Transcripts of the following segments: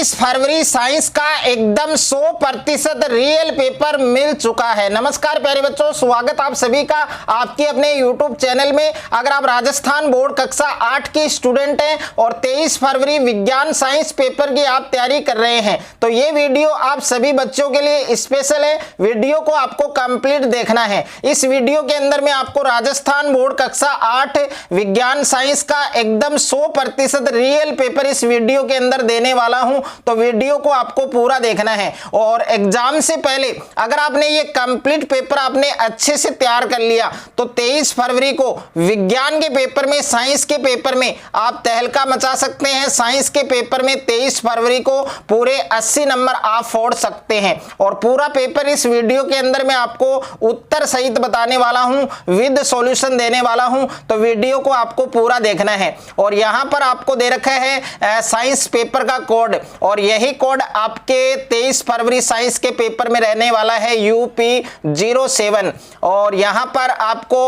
23 फरवरी science का एकदम 100% real paper मिल चुका है। नमस्कार प्यारे बच्चों, स्वागत आप सभी का आपके अपने YouTube चैनल में। अगर आप राजस्थान बोर्ड कक्षा 8 के स्टूडेंट हैं और 23 फरवरी विज्ञान साइंस पेपर की आप तैयारी कर रहे हैं तो ये वीडियो आप सभी बच्चों के लिए स्पेशल है। वीडियो को आपको कंप्लीट देखना है। इस वीडियो के अंदर मैं आपको राजस्थान बोर्ड कक्षा 8 विज्ञान साइंस का एकदम 100% रियल पेपर इस वीडियो के अंदर देने वाला हूं, तो वीडियो को आपको पूरा देखना है। और एग्जाम से पहले अगर आपने ये कंप्लीट पेपर आपने अच्छे से तैयार कर लिया तो 23 फरवरी को विज्ञान के पेपर में, साइंस के पेपर में आप तहलका मचा सकते हैं। साइंस के पेपर में 23 फरवरी को पूरे 80 नंबर आप फोड़ सकते हैं। और पूरा पेपर इस वीडियो के अंदर मैं आपको उत्तर सहित बताने वाला हूं, विद सॉल्यूशन देने वाला हूं, तो वीडियो को आपको पूरा देखना है। और यहां पर आपको दे रखा है साइंस पेपर का कोड, और यही कोड आपके 23 फरवरी साइंस के पेपर में रहने वाला है UP07। और यहां पर आपको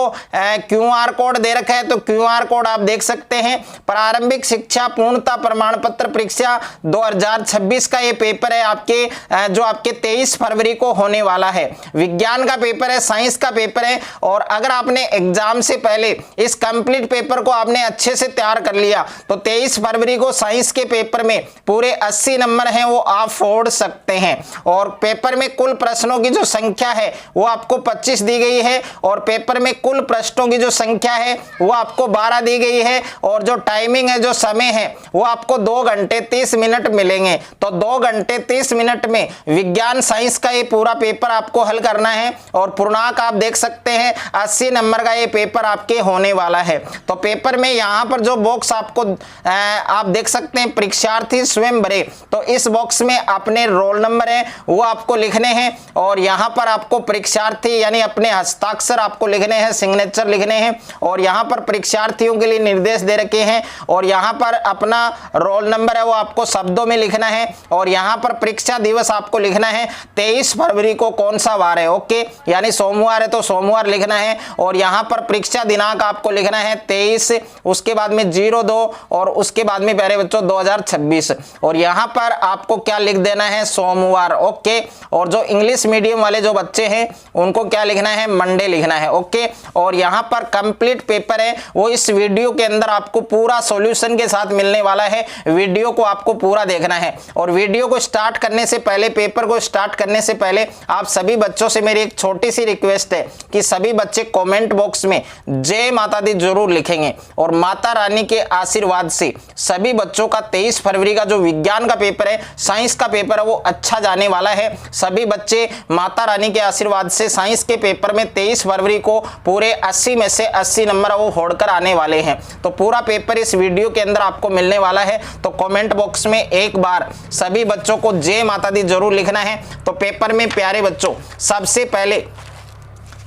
QR कोड दे रखा है, तो QR कोड आप देख सकते हैं। प्रारंभिक शिक्षा पूर्णता प्रमाण पत्र परीक्षा 2026 का ये पेपर है आपके, जो आपके 23 फरवरी को होने वाला है। विज्ञान का पेपर है, साइंस का पेपर है। और अगर आपने एग्जाम से पहले इस कंप्लीट पेपर को आपने अच्छे से तैयार कर लिया तो 23 फरवरी को साइंस के पेपर में पूरे 80 नंबर हैं वो आप फोड़ सकते हैं। और पेपर में कुल प्रश्नों की जो संख्या है वो आपको 25 दी गई है, और पेपर में कुल प्रश्नों की जो संख्या है वो आपको 12 दी गई है। और जो टाइमिंग है, जो समय है, वो आपको 2 घंटे 30 मिनट मिलेंगे। तो 2 घंटे 30 मिनट में विज्ञान साइंस का ये पूरा पेपर आपको हल करना है। और पूर्णांक आप देख सकते हैं 80 नंबर का ये पेपर आपके होने वाला है। तो पेपर में यहाँ पर जो बॉक्स आपको आप देख सकते हैं, परीक्षार्थी स्वयं भरे, तो इस बॉक्स में अपने रोल नंबर है वो आपको लिखने हैं। और यहाँ पर आपको परीक्षार्थी यानी अपने हस्ताक्षर आपको लिखने हैं, सिग्नेचर लिखने हैं। और यहाँ पर परीक्षार्थियों के लिए निर्देश दे रखे हैं, और यहाँ पर अपना रोल नंबर है वो आपको शब्दों में लिखना है। और यहाँ पर परीक्षा दिवस आपको लिखना है 23 फरवरी को कौन सा वार है, ओके, यानी सोमवार है तो सोमवार लिखना है। और यहाँ पर परीक्षा दिनांक आपको लिखना है 23, उसके बाद में 02 और उसके बाद में प्यारे बच्चों 2026। और यहाँ पर आपको क्या लिख देना है, सोमवार, ओके। और जो इंग्लिश मीडियम वाले जो बच्चे हैं उनको क्या लिखना है, मंडे लिखना है, ओके। और यहाँ पर कंप्लीट पेपर है वो इस वीडियो के अंदर आपको पूरा सॉल्यूशन के साथ मिलने वाला है। वीडियो को आपको पूरा देखना है। और वीडियो को स्टार्ट करने से पहले, पेपर को स्टार्ट करने से पहले आप सभी बच्चों से मेरी एक छोटी सी रिक्वेस्ट है कि सभी बच्चे कमेंट बॉक्स में जय माता दी जरूर लिखेंगे। और माता रानी के आशीर्वाद से सभी बच्चों का 23 फरवरी का जो विज्ञान का पेपर है, साइंस का पेपर है, वो अच्छा जाने वाला है। सभी बच्चे माता रानी के आशीर्वाद से साइंस के पेपर में 23 फरवरी को पूरे 80 में से 80 नंबर वो होड़कर आने वाले हैं। तो पूरा पेपर इस वीडियो के अंदर आपको मिलने वाला है। तो कमेंट बॉक्स में एक बार सभी बच्चों को जय माता दी जरूर लिखना है। तो पेपर में प्यारे बच्चों सबसे पहले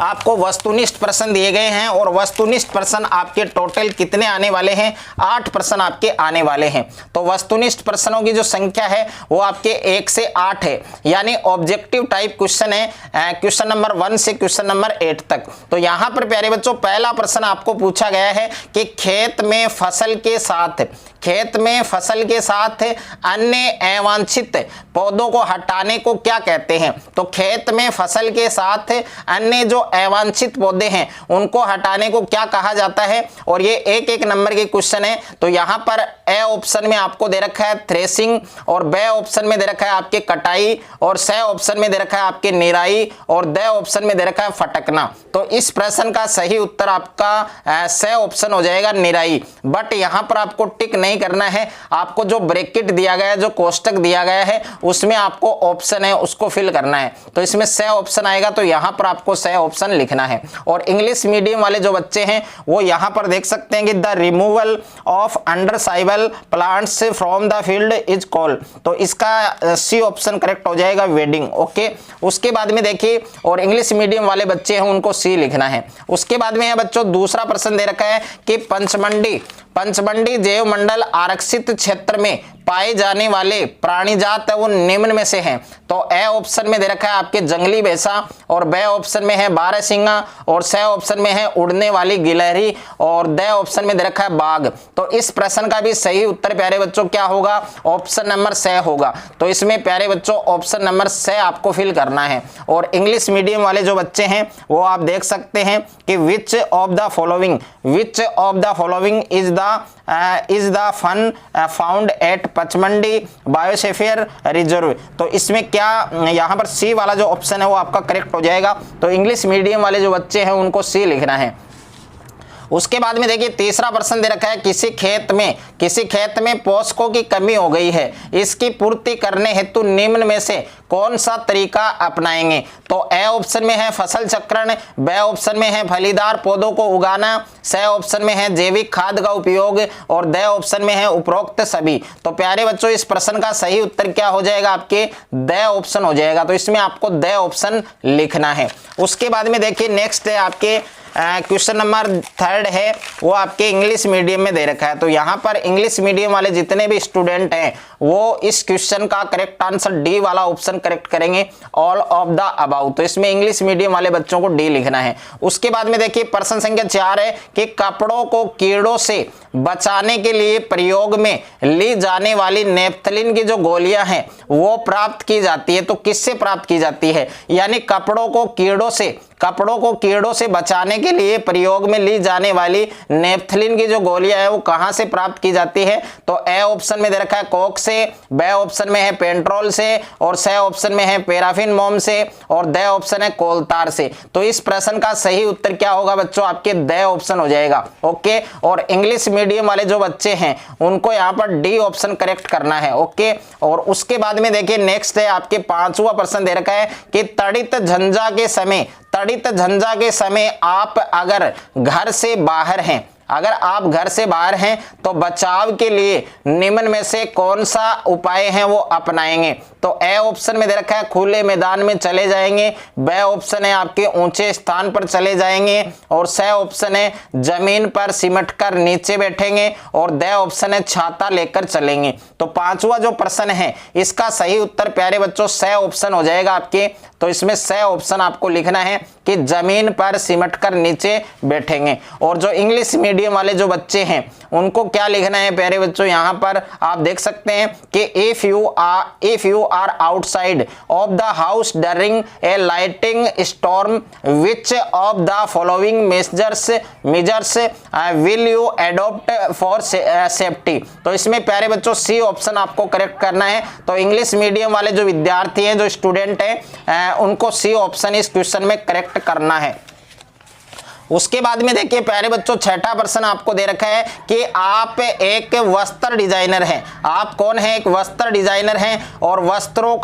आपको वस्तुनिष्ठ प्रश्न दिए गए हैं, और वस्तुनिष्ठ प्रश्न आपके टोटल कितने आने वाले हैं, 8 प्रश्न आपके आने वाले हैं। तो वस्तुनिष्ठ प्रश्नों की जो संख्या है वो आपके 1 से 8 है, यानी ऑब्जेक्टिव टाइप क्वेश्चन है, क्वेश्चन नंबर 1 से क्वेश्चन नंबर 8 तक। तो यहाँ पर प्यारे बच्चों पहला प्रश्न आपको पूछा गया है कि खेत में फसल के साथ अन्य अवांछित पौधों को हटाने को क्या कहते हैं। तो खेत में फसल के साथ अन्य जो अवांछित पौधे हैं उनको हटाने को क्या कहा जाता है। और ये एक नंबर के क्वेश्चन है। तो यहाँ पर ए ऑप्शन में आपको दे रखा है थ्रेसिंग, और बे ऑप्शन में दे रखा है आपके कटाई, और से ऑप्शन में दे रखा है आपके निराई, और द ऑप्शन में दे रखा है फटकना। तो इस प्रश्न का सही उत्तर आपका से ऑप्शन हो जाएगा, निराई। बट यहाँ पर आपको टिक नहीं करना है, आपको जो ब्रैकेट दिया गया है, जो कोष्टक दिया गया है, उसमें आपको ऑप्शन है उसको फिल करना है। तो इसमें से ऑप्शन आएगा, तो यहाँ पर आपको से ऑप्शन लिखना है। और इंग्लिश मीडियम वाले जो बच्चे हैं वो यहाँ पर देख सकते हैं कि the removal of undesirable plants from the field is called. तो इसका सी ऑप्शन करेक्ट हो जाएगा, वेडिंग, ओके। उसके बाद में देखिए, और इंग्लिश मीडियम वाले बच्चे हैं उनको सी लिखना है। उसके बाद में बच्चों दूसरा प्रश्न दे रखा है कि पंचमंडी जैव मंडल आरक्षित क्षेत्र में पाए जाने वाले प्राणी जात है वो निम्न में से हैं। तो ए ऑप्शन में दे रखा है आपके जंगली भैंसा, और बे ऑप्शन में है बारहसिंगा, और स ऑप्शन में है उड़ने वाली गिलहरी, और द ऑप्शन में दे रखा है बाघ। तो इस प्रश्न का भी सही उत्तर प्यारे बच्चों क्या होगा, ऑप्शन नंबर स होगा। तो इसमें प्यारे बच्चों ऑप्शन नंबर स आपको फिल करना है। और इंग्लिश मीडियम वाले जो बच्चे हैं वो आप देख सकते हैं कि which of the following is the fun found at Pachmarhi biosphere reserve. तो इसमें क्या यहाँ पर सी वाला जो ऑप्शन है वो आपका करेक्ट हो जाएगा। तो इंग्लिश मीडियम वाले जो बच्चे हैं उनको सी लिखना है। उसके बाद में देखिए तीसरा प्रश्न दे रखा है, किसी खेत में पोषकों की कमी हो गई है, इसकी पूर्ति करने हेतु निम्न में से कौन सा तरीका अपनाएंगे। तो ए ऑप्शन में है फसल चक्रण, बे ऑप्शन में है फलीदार पौधों को उगाना, स ऑप्शन में है जैविक खाद का उपयोग, और द ऑप्शन में है उपरोक्त सभी। तो प्यारे बच्चों इस प्रश्न का सही उत्तर क्या हो जाएगा, आपके द ऑप्शन हो जाएगा। तो इसमें आपको द ऑप्शन लिखना है। उसके बाद में देखिए नेक्स्ट है आपके क्वेश्चन नंबर 3 है, वो आपके इंग्लिश मीडियम में दे रखा है। तो यहाँ पर इंग्लिश मीडियम वाले जितने भी स्टूडेंट हैं वो इस क्वेश्चन का करेक्ट आंसर डी वाला ऑप्शन करेक्ट करेंगे, ऑल ऑफ द अबाउट। तो इसमें इंग्लिश मीडियम वाले बच्चों को डी लिखना है। उसके बाद में देखिए प्रश्न संख्या 4 है कि कपड़ों को कीड़ों से बचाने के लिए प्रयोग में ली जाने वाली नेफ्थलीन की जो गोलियां हैं वो प्राप्त की जाती है। तो किससे प्राप्त की जाती है, यानी कपड़ों को कीड़ों से बचाने के लिए प्रयोग में ली जाने वाली नेफ्थलीन की जो गोलियां है वो कहां से प्राप्त की जाती है। तो ए ऑप्शन में दे रखा है कोक से, बे ऑप्शन में है पेट्रोल से, और स ऑप्शन में है पैराफिन मोम से, और द ऑप्शन है कोलतार से। तो इस प्रश्न का सही उत्तर क्या होगा बच्चों, आपके द ऑप्शन हो जाएगा। ओके, और इंग्लिश मीडियम वाले जो बच्चे हैं उनको यहाँ पर डी ऑप्शन करेक्ट करना है। ओके, और उसके बाद में देखिए नेक्स्ट है आपके 5वां प्रश्न दे रखा है कि तड़ित झंझा के समय आप अगर घर से बाहर हैं तो बचाव के लिए निम्न में से कौन सा उपाय है वो अपनाएंगे। तो ए ऑप्शन में दे रखा है खुले मैदान में चले जाएंगे, बे ऑप्शन है आपके ऊंचे स्थान पर चले जाएंगे, और स ऑप्शन है जमीन पर सिमट कर नीचे बैठेंगे, और द ऑप्शन है छाता लेकर चलेंगे। तो 5वां जो प्रश्न है इसका सही उत्तर प्यारे बच्चों स ऑप्शन हो जाएगा आपके। तो इसमें स ऑप्शन आपको लिखना है कि जमीन पर सिमट कर नीचे बैठेंगे। और जो इंग्लिश मीडियम वाले जो बच्चे हैं उनको क्या लिखना है प्यारे बच्चों, यहाँ पर आप देख सकते हैं कि if you are outside of the house during a lighting storm which of the following measures will you adopt for safety. तो इसमें प्यारे बच्चों सी ऑप्शन आपको करेक्ट करना है। तो इंग्लिश मीडियम वाले जो विद्यार्थी हैं, जो स्टूडेंट हैं, उनको सी ऑप्शन इस क्वेश्चन में करेक्ट करना है। उसके बाद में देखिए प्यारे बच्चों 6ठा प्रश्न आपको दे रखा है कि आप एक वस्त्र डिजाइनर हैं। आप कौन है, एक वस्त्र डिजाइनर हैं, और वस्त्रों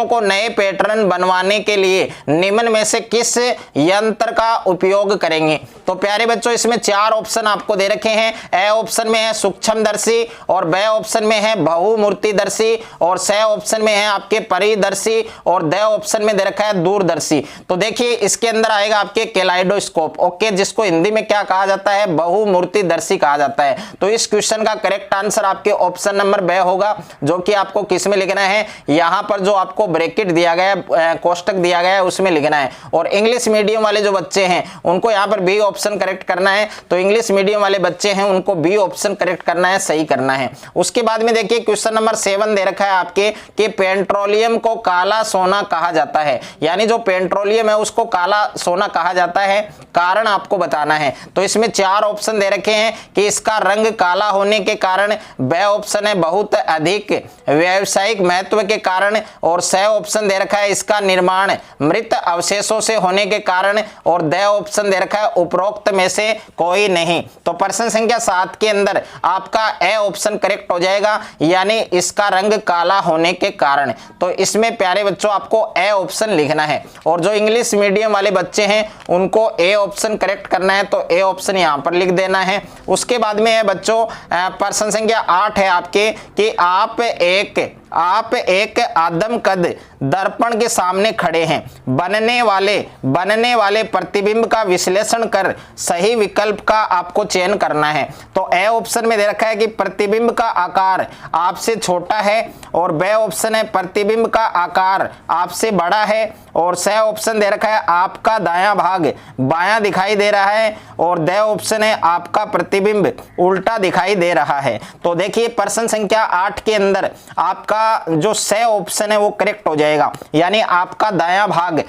को नए पैटर्न बनवाने के लिए निम्न में से किस यंत्र का उपयोग करेंगे। तो प्यारे बच्चों इसमें 4 ऑप्शन आपको दे रखे हैं। ए ऑप्शन में है सूक्ष्मदर्शी, और बे ऑप्शन में है बहुमूर्तिदर्शी, और स ऑप्शन में है आपके परिदर्शी, और द ऑप्शन में दे रखा है दूरदर्शी। तो देखिए इसके अंदर आएगा आपके कैलाइडोस्कोप, ओके, जिसको हिंदी में क्या कहा जाता है, बहुमूर्तिदर्शी कहा जाता है। तो इस क्वेश्चन का करेक्ट आंसर आपके ऑप्शन नंबर बे होगा, जो कि आपको किस में लिखना है, यहां पर जो आपको ब्रैकेट दिया गया है, कोष्टक दिया गया है उसमें लिखना है। और इंग्लिश मीडियम वाले जो बच्चे हैं उनको यहां पर बी ऑप्शन करेक्ट करना है। तो इंग्लिश मीडियम वाले बच्चे हैं उनको बी ऑप्शन करेक्ट करना है, सही करना है। उसके बाद में देखिए क्वेश्चन नंबर 7 दे रखा है आपके कि पेट्रोलियम को काला सोना कहा जाता है, यानी जो पेट्रोलियम है उसको काला सोना कहा जाता है, कारण आपको बताना है। तो इसमें 4 ऑप्शन दे रखे हैं कि इसका रंग काला होने के कारण, बे ऑप्शन है बहुत अधिक व्यावसायिक महत्व के कारण, और स ऑप्शन दे रखा है इसका निर्माण मृत अवशेषों से होने के कारण, और द ऑप्शन दे रखा है उपरोक्त में से कोई नहीं। तो प्रश्न संख्या 7 के अंदर आपका ए ऑप्शन करेक्ट हो जाएगा, यानी इसका रंग काला होने के कारण। तो इसमें प्यारे बच्चों आपको ए ऑप्शन लिखना है। और जो इंग्लिश मीडियम वाले बच्चे हैं उनको ए ऑप्शन करेक्ट करना है, तो ए ऑप्शन यहां पर लिख देना है। उसके बाद में है बच्चों प्रश्न संख्या 8 है आपके कि आप एक आप एक आदमकद दर्पण के सामने खड़े हैं। बनने वाले प्रतिबिंब का विश्लेषण कर सही विकल्प का आपको चयन करना है। तो ए ऑप्शन में दे रखा है कि प्रतिबिंब का आकार आपसे छोटा है, और बी ऑप्शन है प्रतिबिंब का आकार आपसे बड़ा है, और सी ऑप्शन दे रखा है आपका दायां भाग बायां दिखाई दे रहा है, और द ऑप्शन है आपका प्रतिबिंब उल्टा दिखाई दे रहा है। तो देखिए प्रश्न संख्या 8 के अंदर आपका जो सी ऑप्शन है वो करेक्ट हो जाएगा, यानी आपका दायां भाग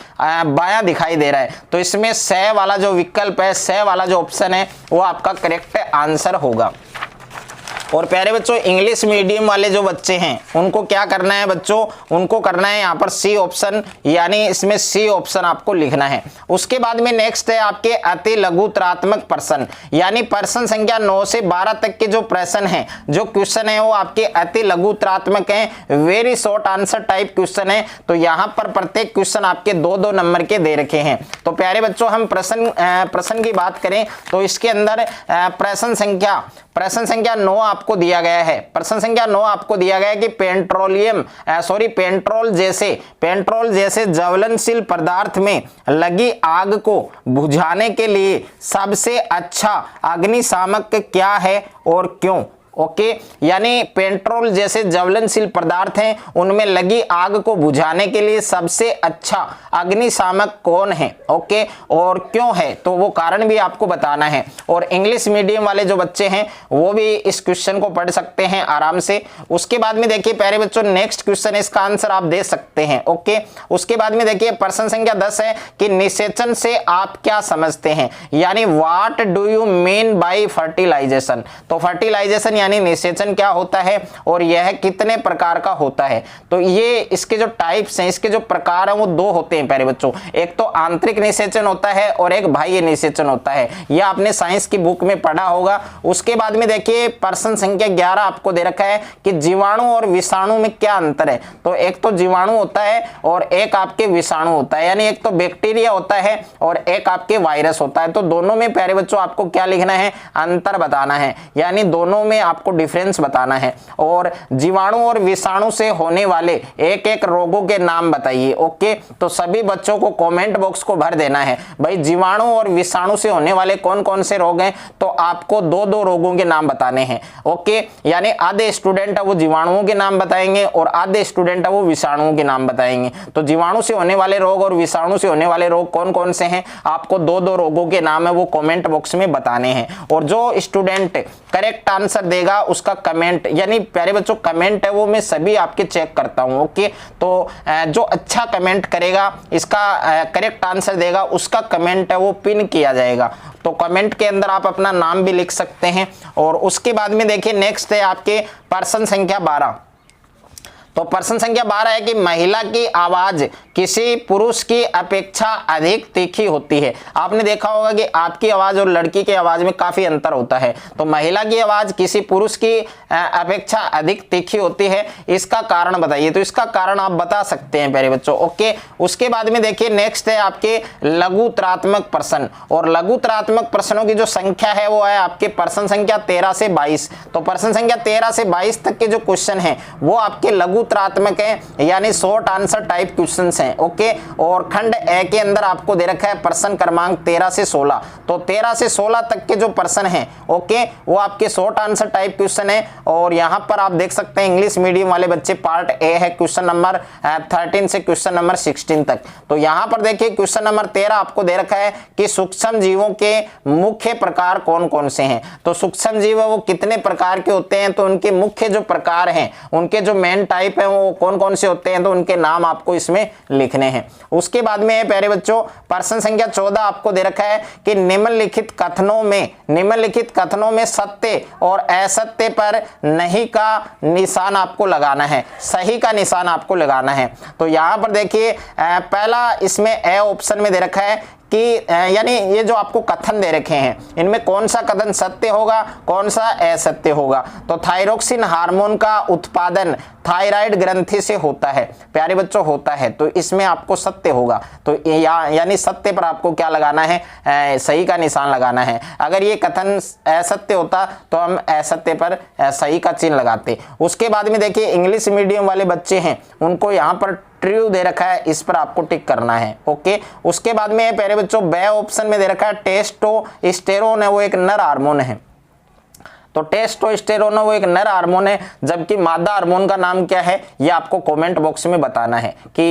बायां दिखाई दे रहा है। तो इसमें सी वाला जो विकल्प है, सी वाला जो ऑप्शन है वो आपका करेक्ट आंसर होगा। और प्यारे बच्चों, इंग्लिश मीडियम वाले जो बच्चे हैं उनको क्या करना है बच्चों, उनको करना है यहाँ पर सी ऑप्शन, यानी इसमें सी ऑप्शन आपको लिखना है। उसके बाद में नेक्स्ट है आपके अति लघुतरात्मक प्रश्न, यानी प्रश्न संख्या 9 से 12 तक के जो प्रश्न हैं, जो क्वेश्चन है वो आपके अति लघुतरात्मक हैं, very short answer type question है। तो यहाँ पर प्रत्येक क्वेश्चन आपके 2-2 नंबर के दे रखे हैं। तो प्यारे बच्चों, हम प्रश्न की बात करें तो इसके अंदर प्रश्न संख्या 9 आपको दिया गया है। प्रश्न संख्या 9 आपको दिया गया है कि पेट्रोल जैसे ज्वलनशील पदार्थ में लगी आग को बुझाने के लिए सबसे अच्छा अग्निशामक क्या है और क्यों। ओके, यानी पेट्रोल जैसे ज्वलनशील पदार्थ हैं उनमें लगी आग को बुझाने के लिए सबसे अच्छा अग्निशामक कौन है, ओके, और क्यों है, तो वो कारण भी आपको बताना है। और इंग्लिश मीडियम वाले जो बच्चे हैं वो भी इस क्वेश्चन को पढ़ सकते हैं आराम से। उसके बाद में देखिए प्यारे बच्चों, नेक्स्ट क्वेश्चन इसका आंसर आप दे सकते हैं। ओके, उसके बाद में देखिए प्रश्न संख्या 10 है कि निषेचन से आप क्या समझते हैं, यानी what do you mean by fertilisation. तो फर्टिलाइजेशन यानी निषेचन क्या होता है और यह कितने प्रकार का होता है। तो ये इसके जो टाइप्स हैं, इसके जो प्रकार हैं वो 2 होते हैं प्यारे बच्चों, एक तो आंतरिक निषेचन होता है और एक बाह्य निषेचन होता है। यह आपने साइंस की बुक में पढ़ा होगा। उसके बाद में देखिए प्रश्न संख्या 11 आपको दे रखा है कि जीवाणु और विषाणु में क्या अंतर है। तो एक तो जीवाणु होता है और एक आपके विषाणु होता है, यानी एक तो बैक्टीरिया होता है और एक आपके वायरस होता है। तो दोनों में प्यारे बच्चों आपको क्या लिखना है, अंतर बताना है, यानी दोनों में आपको डिफरेंस बताना है। और जीवाणु और विषाणु से होने वाले एक एक रोगों के नाम बताइए। ओके, तो सभी बच्चों को कमेंट बॉक्स को भर देना है भाई जीवाणु और विषाणु से होने वाले कौन कौन से रोग हैं। तो आपको 2-2 रोगों के नाम बताने हैं। ओके, यानी आधे स्टूडेंट है वो जीवाणुओं के नाम बताएंगे और आधे स्टूडेंट है वो विषाणुओं के नाम बताएंगे। तो जीवाणु से होने वाले रोग और विषाणु से होने वाले रोग कौन कौन से हैं, आपको 2-2 रोगों के नाम है वो कमेंट बॉक्स में बताने हैं। और जो स्टूडेंट करेक्ट आंसर देगा उसका कमेंट, यानी प्यारे बच्चों कमेंट है वो मैं सभी आपके चेक करता हूं। ओके, तो जो अच्छा कमेंट करेगा, इसका करेक्ट आंसर देगा, उसका कमेंट है वो पिन किया जाएगा। तो कमेंट के अंदर आप अपना नाम भी लिख सकते हैं। और उसके बाद में देखिए नेक्स्ट है आपके प्रश्न संख्या 12। तो प्रश्न संख्या 12 है कि महिला की आवाज किसी पुरुष की अपेक्षा अधिक तीखी होती है। आपने देखा होगा कि आपकी आवाज और लड़की की आवाज में काफी अंतर होता है। तो महिला की आवाज किसी पुरुष की अपेक्षा अधिक तीखी होती है, इसका कारण बताइए। तो इसका कारण आप बता सकते हैं प्यारे बच्चों। ओके, उसके बाद में देखिए नेक्स्ट है आपके लघुतरात्मक प्रश्न। और लघुतरात्मक प्रश्नों की जो संख्या है वो है आपके प्रश्न संख्या 13 से 22। तो प्रश्न संख्या 13 से 22 तक के जो क्वेश्चन है वो आपके लघुतरात्मक है, यानी शॉर्ट आंसर टाइप क्वेश्चंस हैं। ओके, और खंड ए के अंदर आपको दे रखा है प्रश्न क्रमांक 13 से 16। तो 13 से 16 तक के जो प्रश्न हैं ओके, वो आपके शॉर्ट आंसर टाइप क्वेश्चन है। और यहां पर आप देख सकते हैं इंग्लिश मीडियम वाले बच्चे पार्ट ए है क्वेश्चन नंबर 13 से क्वेश्चन नंबर 16 तक। तो यहां पर देखिए क्वेश्चन नंबर 13 आपको दे रखा है कि सूक्ष्म जीवों के मुख्य प्रकार कौन कौन से हैं। तो सूक्ष्म जीव वो कितने प्रकार के होते हैं, तो उनके मुख्य जो प्रकार हैं, उनके जो मेन टाइप है वो कौन कौन से होते हैं, तो उनके नाम आपको इसमें लिखने हैं। उसके बाद में प्यारे बच्चों प्रश्न संख्या 14 आपको दे रखा है कि निम्नलिखित कथनों में सत्य और असत्य पर नहीं का निशान आपको लगाना है, सही का निशान आपको लगाना है। तो यहां पर देखिए पहला इसमें ए ऑप्शन में दे रखा है कि यानी ये जो आपको कथन दे रखे हैं इनमें कौन सा कथन सत्य होगा, कौन सा असत्य होगा। तो थायरोक्सिन हार्मोन का उत्पादन थायराइड ग्रंथि से होता है, प्यारे बच्चों होता है, तो इसमें आपको सत्य होगा। तो यानी सत्य पर आपको क्या लगाना है, सही का निशान लगाना है। अगर ये कथन असत्य होता तो हम असत्य पर सही का चिन्ह लगाते। उसके बाद में देखिए इंग्लिश मीडियम वाले बच्चे हैं उनको यहाँ पर ट्रू दे रखा है, इस पर आपको टिक करना है। ओके, उसके बाद में प्यारे बच्चों बे ऑप्शन में दे रखा है टेस्टोस्टेरोन है वो एक नर हार्मोन है। तो टेस्टोस्टेरोन वो एक नर हार्मोन है, जबकि मादा हार्मोन का नाम क्या है ये आपको कमेंट बॉक्स में बताना है कि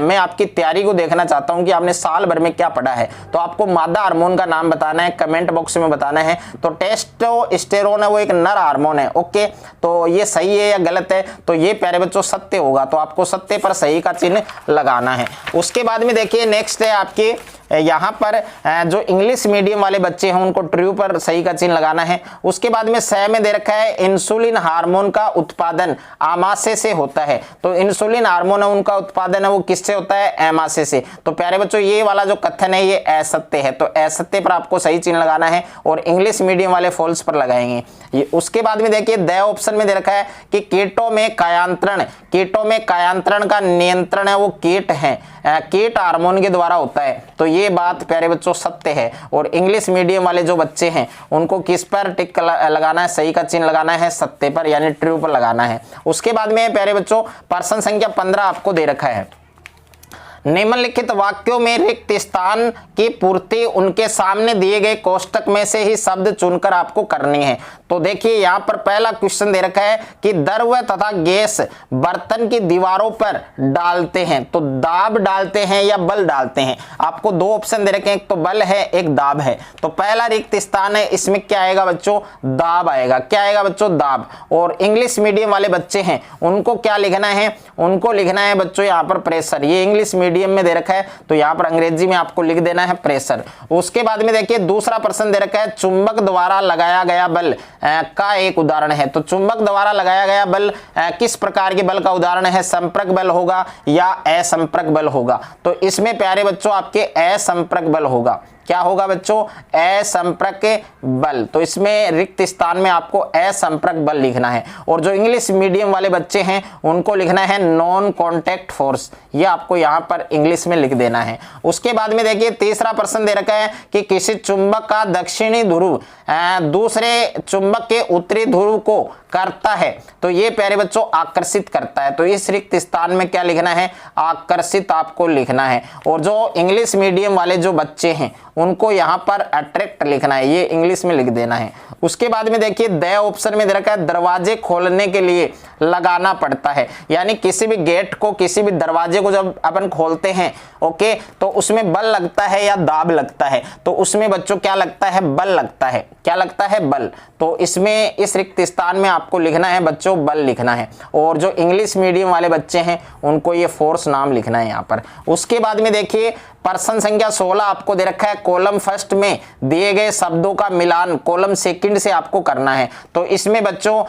मैं आपकी तैयारी को देखना चाहता हूं कि आपने साल भर में क्या पढ़ा है। तो आपको मादा हार्मोन का नाम बताना है, कमेंट बॉक्स में बताना है। तो टेस्टोस्टेरोन है वो एक नर हार्मोन है। ओके, तो ये सही है या गलत है, तो ये प्यारे बच्चों सत्य होगा, तो आपको सत्य पर सही का चिन्ह लगाना है। उसके बाद में देखिए नेक्स्ट है आपके यहाँ पर जो इंग्लिश मीडियम वाले बच्चे हैं उनको ट्रू पर सही का चिन्ह लगाना है। उसके बाद में स में दे रखा है इंसुलिन हार्मोन का उत्पादन आमाशय से होता है। तो इंसुलिन हार्मोन है उनका उत्पादन है वो किससे होता है, आमाशय से। तो प्यारे बच्चों ये वाला जो कथन है ये असत्य है, तो असत्य पर आपको सही चिन्ह लगाना है और इंग्लिश मीडियम वाले फॉल्स पर लगाएंगे। उसके बाद में देखिए द ऑप्शन में दे रखा है कि कीटों में कायांतरण का नियंत्रण है वो कीट है, कीट हार्मोन के द्वारा होता है। तो ये बात प्यारे बच्चों सत्य है और इंग्लिश मीडियम वाले जो बच्चे हैं उनको किस पर टिक लगाना है, सही का चिन्ह लगाना है, सत्य पर यानी ट्रू पर लगाना है। उसके बाद में प्यारे बच्चों प्रश्न संख्या 15 आपको दे रखा है। निम्नलिखित वाक्यों में रिक्त स्थान की पूर्ति उनके सामने दिए गए कोष्टक में से ही शब्द चुनकर आपको करनी है। तो देखिए यहाँ पर पहला क्वेश्चन दे रखा है कि द्रव तथा गैस बर्तन की दीवारों पर डालते हैं, तो दाब डालते हैं या बल डालते हैं। आपको दो ऑप्शन दे रखे हैं, एक तो बल है एक दाब है। तो पहला रिक्त स्थान है इसमें क्या आएगा बच्चों, दाब आएगा। क्या आएगा बच्चों, दाब। और इंग्लिश मीडियम वाले बच्चे हैं उनको क्या लिखना है, उनको लिखना है बच्चों यहाँ पर प्रेशर। ये इंग्लिश मीडियम में दे रखा है तो यहाँ पर अंग्रेजी में आपको लिख देना है प्रेशर। उसके बाद में देखिए दूसरा प्रश्न दे रखा है चुंबक द्वारा लगाया गया बल का एक उदाहरण है। तो चुंबक द्वारा लगाया गया बल किस प्रकार के बल का उदाहरण है, संपर्क बल होगा या असंपर्क बल होगा। तो इसमें प्यारे बच्चों आपके असंपर्क बल होगा। क्या होगा बच्चों, असंपर्क बल। तो इसमें रिक्त स्थान में आपको असंपर्क बल लिखना है। और जो इंग्लिश मीडियम वाले बच्चे हैं उनको लिखना है नॉन कॉन्टैक्ट फोर्स, ये आपको यहाँ पर इंग्लिश में लिख देना है। उसके बाद में देखिए तीसरा प्रश्न दे रखा है कि किसी चुंबक का दक्षिणी ध्रुव दूसरे चुंबक के उत्तरी ध्रुव को करता है, तो ये प्यारे बच्चों आकर्षित करता है। तो इस रिक्त स्थान में क्या लिखना है, आकर्षित आपको लिखना है। और जो इंग्लिश मीडियम वाले जो बच्चे हैं उनको यहाँ पर अट्रैक्ट लिखना है, ये इंग्लिश में लिख देना है। उसके बाद में देखिए द ऑप्शन में दे रखा है दरवाजे खोलने के लिए लगाना पड़ता है, यानी किसी भी गेट को किसी भी दरवाजे को जब अपन खोलते हैं ओके, तो उसमें बल लगता है या दाब लगता है। तो उसमें बच्चों क्या लगता है, बल लगता है। क्या लगता है, बल। तो इसमें इस रिक्त स्थान में आपको लिखना है बच्चों बल लिखना है। और जो इंग्लिश मीडियम वाले बच्चे हैं उनको ये फोर्स नाम लिखना है यहाँ पर। उसके बाद में देखिए प्रश्न संख्या 16 आपको दे रखा है कॉलम फर्स्ट में दिए गए शब्दों का मिलान कॉलम सेकंड से आपको करना है। तो इसमें बच्चों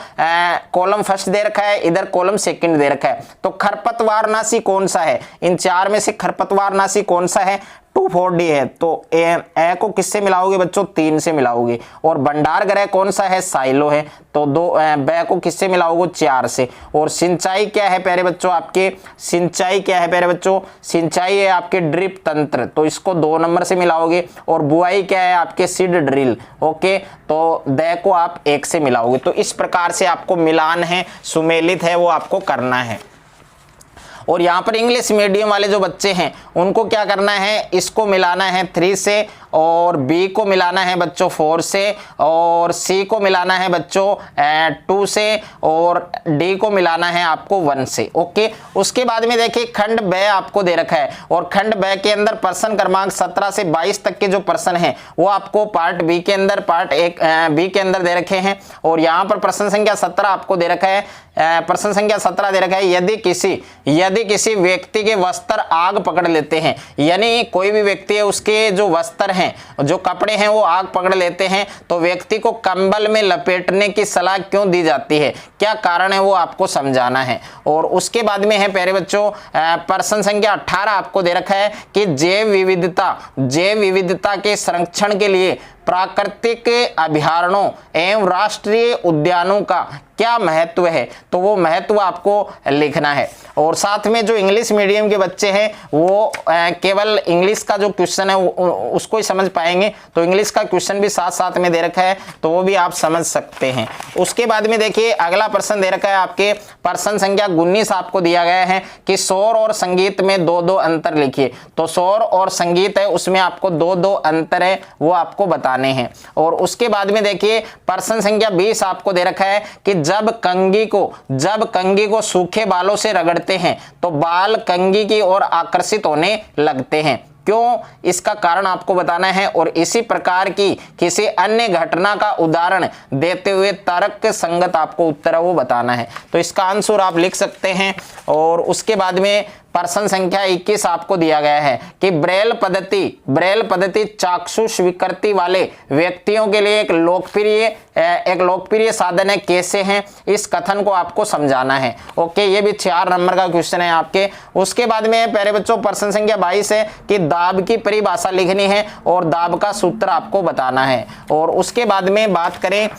कॉलम फर्स्ट दे रखा है, इधर कॉलम सेकंड दे रखा है। तो खरपतवारनाशी कौन सा है, इन चार में से खरपतवारनाशी कौन सा है, 2,4-D है। तो ए को किससे मिलाओगे बच्चों, 3 से मिलाओगे। और भंडार गृह कौन सा है, साइलो है। तो ब को किससे मिलाओगे, 4 से। और सिंचाई क्या है प्यारे बच्चों, आपके सिंचाई क्या है प्यारे बच्चों, सिंचाई है आपके ड्रिप तंत्र, तो इसको 2 नंबर से मिलाओगे। और बुआई क्या है आपके सीड ड्रिल ओके, तो द को आप 1 से मिलाओगे। तो इस प्रकार से आपको मिलान है, सुमेलित है, वो आपको करना है। और यहाँ पर इंग्लिश मीडियम वाले जो बच्चे हैं उनको क्या करना है, इसको मिलाना है 3 से, और बी को मिलाना है बच्चों 4 से, और सी को मिलाना है बच्चों 2 से, और डी को मिलाना है आपको 1 से ओके। उसके बाद में देखिए खंड ब आपको दे रखा है, और खंड ब के अंदर प्रश्न क्रमांक 17 से 22 तक के जो प्रश्न हैं वो आपको पार्ट बी के अंदर पार्ट बी के अंदर दे रखे हैं। और यहाँ पर प्रश्न संख्या 17 आपको दे रखा है, प्रश्न संख्या 17 दे रखा है यदि किसी व्यक्ति के वस्त्र आग पकड़ लेते हैं, यानी कोई भी व्यक्ति है उसके जो वस्त्र हैं हैं, जो कपड़े हैं वो आग पकड़ लेते हैं, तो व्यक्ति को कंबल में लपेटने की सलाह क्यों दी जाती है, क्या कारण है वो आपको समझाना है। और उसके बाद में है प्यारे बच्चों प्रश्न संख्या 18 आपको दे रखा है कि जैव विविधता के संरक्षण के लिए प्राकृतिक अभयारण्यों एवं राष्ट्रीय उद्यानों का क्या महत्व है, तो वो महत्व आपको लिखना है। और साथ में जो इंग्लिश मीडियम के बच्चे हैं वो केवल इंग्लिश का जो क्वेश्चन है उसको ही समझ पाएंगे, तो इंग्लिश का क्वेश्चन भी साथ साथ में दे रखा है, तो वो भी आप समझ सकते हैं। उसके बाद में देखिए अगला प्रश्न दे रखा है आपके प्रश्न संख्या 19 आपको दिया गया है कि शोर और संगीत में दो दो अंतर लिखिए। तो शोर और संगीत है उसमें आपको दो दो अंतर है वो आपको बताने हैं। और उसके बाद में देखिए प्रश्न संख्या 20 आपको दे रखा है कि जब कंघी को सूखे बालों से रगड़ते हैं तो बाल कंघी की ओर आकर्षित होने लगते हैं, क्यों, इसका कारण आपको बताना है। और इसी प्रकार की किसी अन्य घटना का उदाहरण देते हुए तर्क संगत आपको उत्तर वो बताना है। तो इसका आंसर आप लिख सकते हैं। और उसके बाद में प्रश्न संख्या 21 आपको दिया गया है कि ब्रेल पद्धति चाक्षु स्वीकृति वाले व्यक्तियों के लिए एक लोकप्रिय साधन है, कैसे हैं, इस कथन को आपको समझाना है। ओके, ये भी 4 नंबर का क्वेश्चन है आपके। उसके बाद में प्यारे बच्चों प्रश्न संख्या 22 है कि दाब की परिभाषा लिखनी है और दाब का सूत्र आपको बताना है। और उसके बाद में बात करें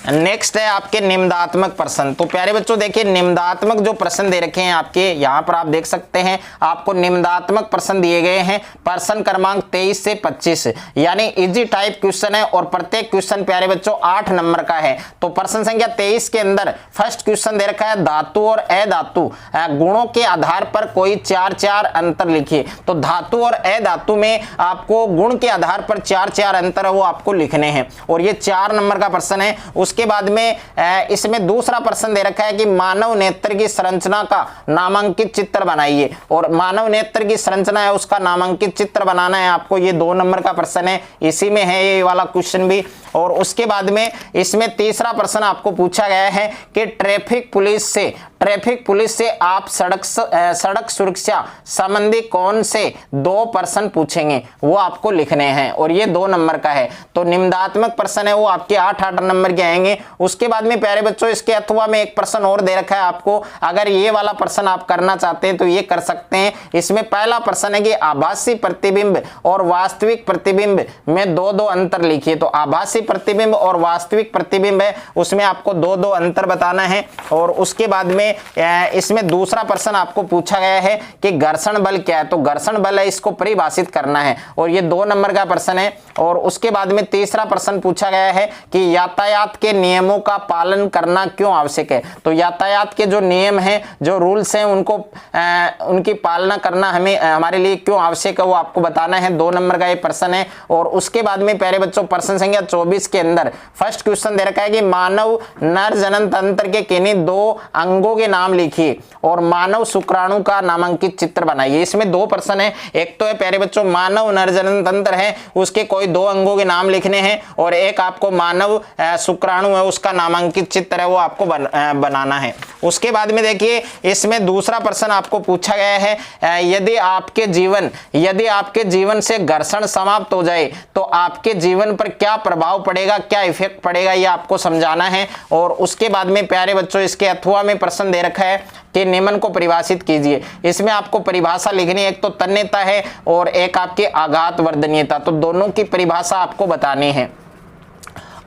नेक्स्ट है आपके निम्नात्मक प्रश्न। तो प्यारे बच्चों देखिए निम्नात्मक जो प्रश्न दे रखे हैं आपके यहाँ पर आप देख सकते हैं, आपको निम्नात्मक प्रश्न दिए गए हैं प्रश्न क्रमांक 23 से 25, यानी इजी टाइप क्वेश्चन है और प्रत्येक क्वेश्चन प्यारे बच्चों 8 नंबर का है। तो प्रश्न संख्या 23 के अंदर फर्स्ट क्वेश्चन दे रखा है धातु और अधातु गुणों के आधार पर कोई 4 अंतर लिखिए। तो धातु और अधातु में आपको गुण के आधार पर 4 अंतर वो आपको लिखने हैं और ये 4 नंबर का प्रश्न है। उसके बाद में इसमें दूसरा प्रश्न दे रखा है कि मानव नेत्र की संरचना का नामांकित चित्र बनाइए। और मानव नेत्र की संरचना है उसका नामांकित चित्र बनाना है आपको, ये 2 नंबर का प्रश्न है, इसी में है ये वाला क्वेश्चन भी। और उसके बाद में इसमें तीसरा प्रश्न आपको पूछा गया है कि ट्रैफिक पुलिस से आप सड़क सुरक्षा संबंधी कौन से 2 प्रश्न पूछेंगे वो आपको लिखने हैं और ये 2 नंबर का है। तो निम्नात्मक प्रश्न है वो आपके 8 नंबर के आएंगे। उसके बाद में प्यारे बच्चों इसके अथवा में एक प्रश्न और दे रखा है आपको, अगर ये वाला प्रश्न आप करना चाहते हैं तो ये कर सकते हैं। इसमें पहला प्रश्न है कि आभासी प्रतिबिंब और वास्तविक प्रतिबिंब में 2 अंतर लिखिए। तो आभासी प्रतिबिंब और वास्तविक प्रतिबिंब है उसमें आपको 2 अंतर बताना है। और उसके बाद में इसमें दूसरा प्रश्न आपको पूछा गया है कि घर्षण बल क्या है। तो घर्षण बल है इसको परिभाषित करना है और ये 2 नंबर का प्रश्न है। और उसके बाद में तीसरा प्रश्न पूछा गया है कि यातायात के नियमों का पालन करना क्यों आवश्यक है। तो यातायात के जो नियम हैं, जो रूल्स हैं, उनकी पालना करना हमारे लिए क्यों आवश्यक है वो आपको बताना है। 2 नंबर का ये प्रश्न है। और उसके बाद में प्यारे बच्चों प्रश्न संख्या 24 के अंदर फर्स्ट क्वेश्चन दे रखा है कि मानव नर जनन तंत्र के किन्हीं 2 अंगों के नाम लिखिए और मानव शुक्राणु का नामांकित चित्र बनाइए। इसमें 2 प्रश्न है, एक तो है प्यारे बच्चों मानव नर जनन तंत्र है उसके कोई 2 अंगों के नाम लिखने हैं और एक आपको मानव शुक्राणु है उसका नामांकित चित्र है वो आपको बनाना है। उसके बाद में देखिए इसमें दूसरा प्रश्न आपको पूछा गया है यदि आपके जीवन से घर्षण समाप्त हो जाए तो आपके जीवन पर क्या प्रभाव पड़ेगा, क्या इफेक्ट पड़ेगा, ये आपको समझाना है। और उसके बाद में प्यारे बच्चों इसके अथवा में प्रश्न दे रखा है कि निम्न को परिभाषित कीजिए। इसमें आपको परिभाषा लिखनी है, एक तो तन्यता है और एक आपकी आघात वर्धनीयता, तो दोनों की परिभाषा आपको बतानी है।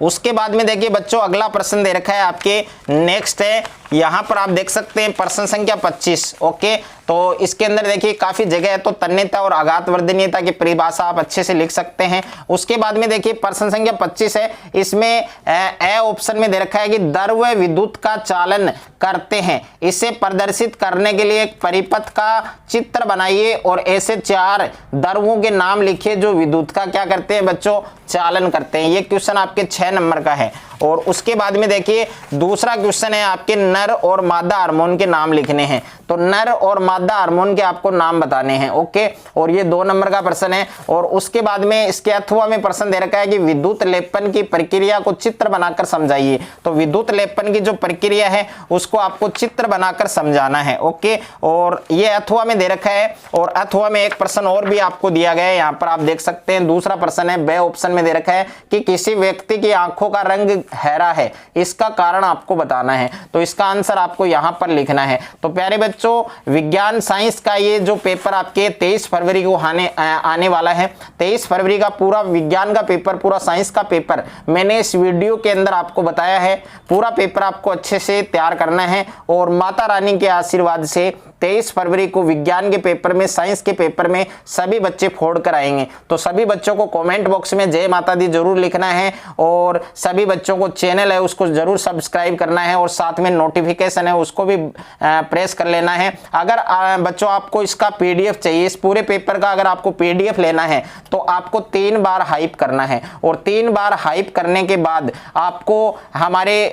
उसके बाद में देखिए बच्चों अगला प्रश्न दे रखा है आपके, नेक्स्ट है यहां पर आप देख सकते हैं प्रश्न संख्या 25। ओके, तो इसके अंदर देखिए काफी जगह है, तो तन्यता और आघात वर्धनीयता की परिभाषा आप अच्छे से लिख सकते हैं। उसके बाद में देखिए प्रश्न संख्या 25 है, इसमें ए ऑप्शन में दे रखा है कि द्रव विद्युत का चालन करते हैं, इसे प्रदर्शित करने के लिए एक परिपथ का चित्र बनाइए और ऐसे 4 द्रवों के नाम लिखिए जो विद्युत का क्या करते हैं बच्चों, चालन करते हैं। ये क्वेश्चन आपके 6 नंबर का है। और उसके बाद में देखिए दूसरा क्वेश्चन है आपके नर और मादा हार्मोन के नाम लिखने हैं। तो नर और मादा हार्मोन के आपको नाम बताने हैं, ओके। और ये 2 नंबर का प्रश्न है। और उसके बाद में इसके अथवा में प्रश्न दे रखा है कि विद्युत लेपन की प्रक्रिया को चित्र बनाकर समझाइए। तो विद्युत लेपन की जो प्रक्रिया है उसको आपको चित्र बनाकर समझाना है, ओके। और ये अथवा में दे रखा है। और अथवा में एक प्रश्न और भी आपको दिया गया है, यहां पर आप देख सकते हैं। दूसरा प्रश्न है ब ऑप्शन में दे रखा है कि किसी व्यक्ति की आंखों का रंग हरा है, इसका कारण आपको बताना है। तो इसका आंसर आपको यहां पर लिखना है। तो प्यारे बच्चों विज्ञान साइंस का ये जो पेपर आपके 23 फरवरी को आने वाला है, 23 फरवरी का पूरा विज्ञान का पेपर, पूरा साइंस का पेपर मैंने इस वीडियो के अंदर आपको बताया है। पूरा पेपर आपको अच्छे से तैयार करना है और माता रानी के आशीर्वाद से 23 फरवरी को विज्ञान के पेपर में, साइंस के पेपर में सभी बच्चे फोड़ कर आएंगे। तो सभी बच्चों को कमेंट बॉक्स में जय माता दी जरूर लिखना है और सभी बच्चों को चैनल है उसको जरूर सब्सक्राइब करना है और साथ में नोटिफिकेशन है उसको भी प्रेस कर लेना है। अगर बच्चों आपको इसका पीडीएफ चाहिए, इस पूरे पेपर का अगर आपको पीडीएफ लेना है तो आपको 3 बार हाइप करना है। और 3 बार हाइप करने के बाद आपको हमारे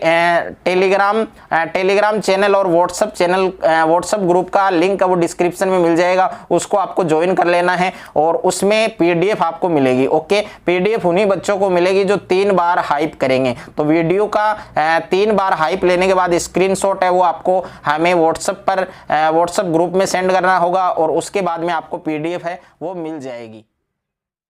टेलीग्राम चैनल और व्हाट्सएप ग्रुप का लिंक वो डिस्क्रिप्शन में मिल जाएगा, उसको आपको ज्वाइन कर लेना है और उसमें पीडीएफ आपको मिलेगी, ओके। पीडीएफ उन्हीं बच्चों को मिलेगी जो 3 बार हाइप करेंगे। तो वीडियो का 3 बार हाइप लेने के बाद स्क्रीनशॉट है वो आपको हमें व्हाट्सएप ग्रुप में सेंड करना होगा और उसके बाद में आपको पीडीएफ है वो मिल जाएगी।